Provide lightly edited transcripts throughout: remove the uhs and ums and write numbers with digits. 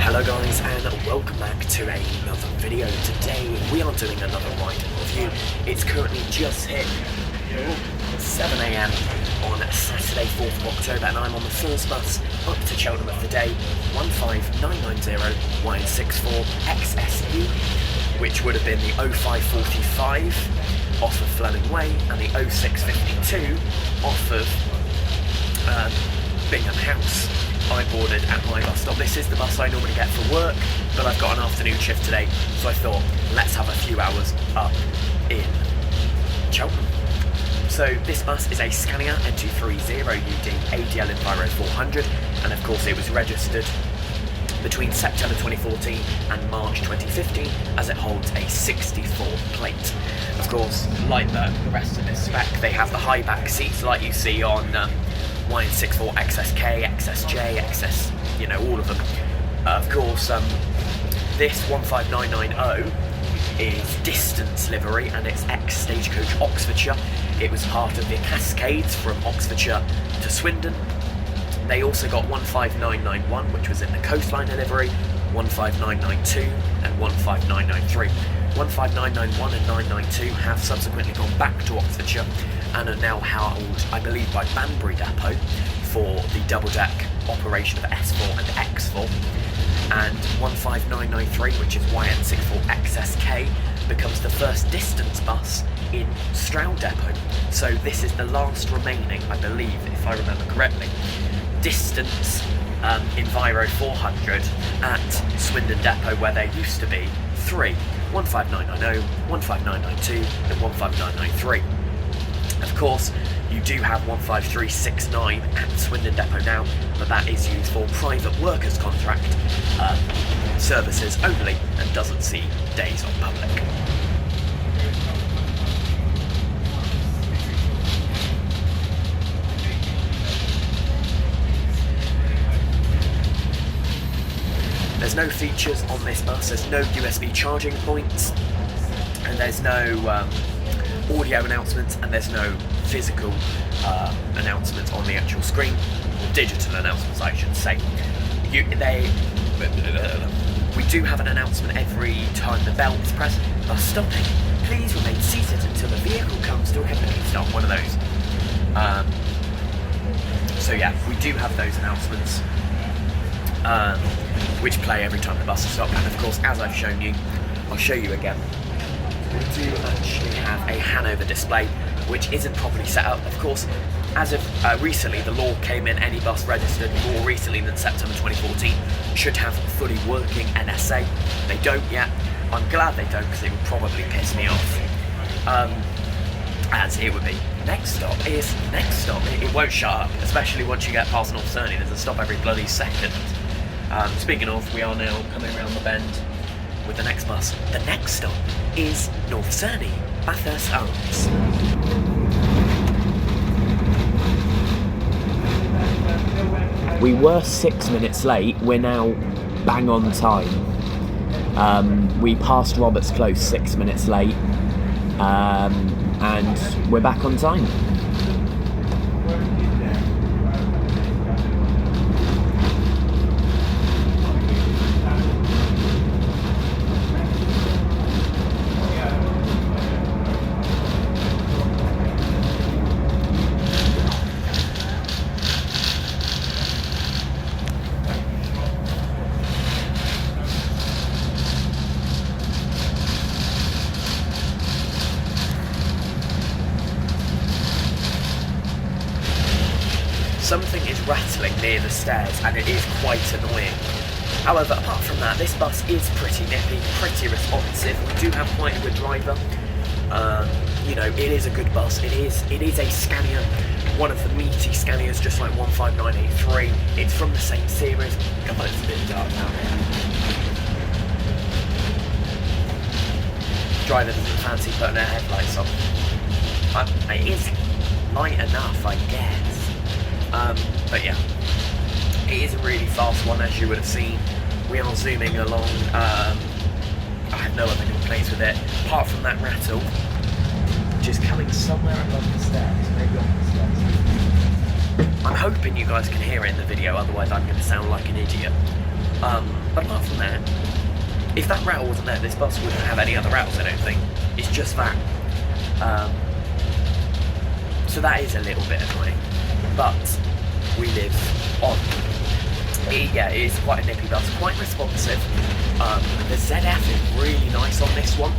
Hello guys, and welcome back to another video. Today we are doing another ride review. It's currently just hit 7 AM on Saturday 4th of October, and I'm on the first bus up to Cheltenham of the day, 15990 YN64 XSU, which would have been the 0545 off of Fleming Way and the 0652 off of Bingham House. I boarded at my bus stop. This is the bus I normally get for work, but I've got an afternoon shift today, so I thought, let's have a few hours up in Cheltenham. So this bus is a Scania N230UD ADL Enviro 400, and of course it was registered between September 2014 and March 2015, as it holds a 64 plate. Of course, like the rest of this spec, they have the high back seats like you see on YN64, XSK, XSJ, XS, all of them. Of course, this 15990 is distance livery, and it's ex-Stagecoach Oxfordshire. It was part of the Cascades from Oxfordshire to Swindon. They also got 15991, which was in the Coastline livery, 15992 and 15993. 15991 and 992 have subsequently gone back to Oxfordshire and are now held, I believe, by Banbury Depot for the double-deck operation of S4 and X4. And 15993, which is YN64 XSK, becomes the first distance bus in Stroud Depot. So this is the last remaining, I believe, if I remember correctly, distance Enviro 400 at Swindon Depot, where there used to be three: 15990, 15992 and 15993. Of course, you do have 15369 at Swindon Depot now, but that is used for private workers contract services only and doesn't see days on public. There's no features on this bus, there's no USB charging points, and there's no audio announcements, and there's no physical announcements on the actual screen, digital announcements I should say. We do have an announcement every time the bell is pressed: bus stopping, please remain seated until the vehicle comes to a complete stop, one of those. So yeah, we do have those announcements, which play every time the bus is stopped, and of course, as I've shown you, I'll show you again. We do actually have a Hanover display, which isn't properly set up. Of course, as of recently, the law came in: any bus registered more recently than September 2014 should have fully working NSA. They don't yet. I'm glad they don't, because it would probably piss me off. As it would be. Next stop. It won't shut up, especially once you get past North Cerney. There's a stop every bloody second. Speaking of, we are now coming around the bend with the next bus. The next stop is North Cerney, Bathurst Arms. We were 6 minutes late, we're now bang on time. We passed Roberts Close 6 minutes late, and we're back on time. something is rattling near the stairs and it is quite annoying. However, apart from that, this bus is pretty nippy, pretty responsive. We do have quite a good driver. You know, it is a good bus. It is a Scania, one of the meaty Scanias, just like 15983. It's from the same series. God, it's a bit dark now. Driver doesn't fancy putting their headlights on. It is light enough, I guess. But yeah, it is a really fast one, as you would have seen. We are zooming along. I have no other complaints with it, apart from that rattle, which is coming somewhere along the stairs, maybe on the stairs. I'm hoping you guys can hear it in the video, otherwise I'm going to sound like an idiot. But apart from that, if that rattle wasn't there, this bus wouldn't have any other rattles, I don't think. It's just that. So that is a little bit annoying. But we live on. Yeah, it is quite a nippy bus, quite responsive. The ZF is really nice on this one.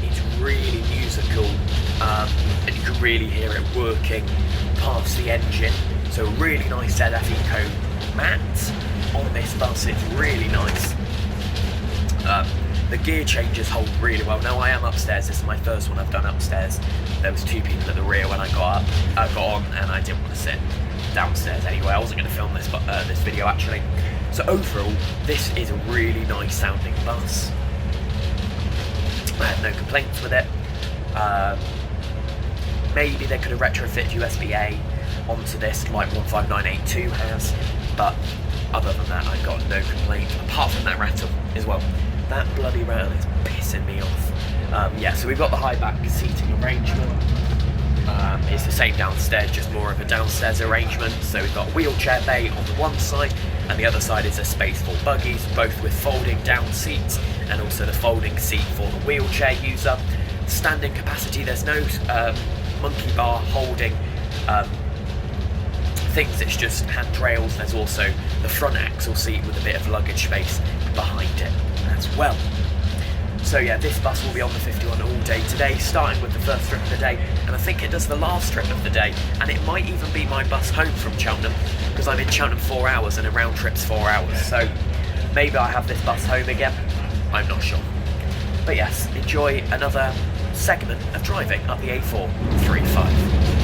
It's really musical, and you can really hear it working past the engine. So really nice ZF Eco matte on this bus. It's really nice. The gear changes hold really well. Now I am upstairs. This is my first one I've done upstairs. There was 2 people at the rear when I got on, and I didn't want to sit downstairs anyway. I wasn't going to film this video actually. So overall, this is a really nice sounding bus. I had no complaints with it. Maybe they could have retrofitted USB-A onto this like 15982 has, but other than that, I've got no complaints, apart from that rattle as well. That bloody rattle is pissing me off. Yeah, so we've got the high back seating arrangement. It's the same downstairs, just more of a downstairs arrangement. So we've got a wheelchair bay on the one side, and the other side is a space for buggies, both with folding down seats and also the folding seat for the wheelchair user. Standing capacity, there's no monkey bar holding things, it's just handrails. There's also the front axle seat with a bit of luggage space behind it as well. So yeah, this bus will be on the 51 all day today, starting with the first trip of the day, and I think it does the last trip of the day, and it might even be my bus home from Cheltenham, because I'm in Cheltenham 4 hours and a round trip's 4 hours, so maybe I have this bus home again, I'm not sure. But yes, enjoy another segment of driving up the A435.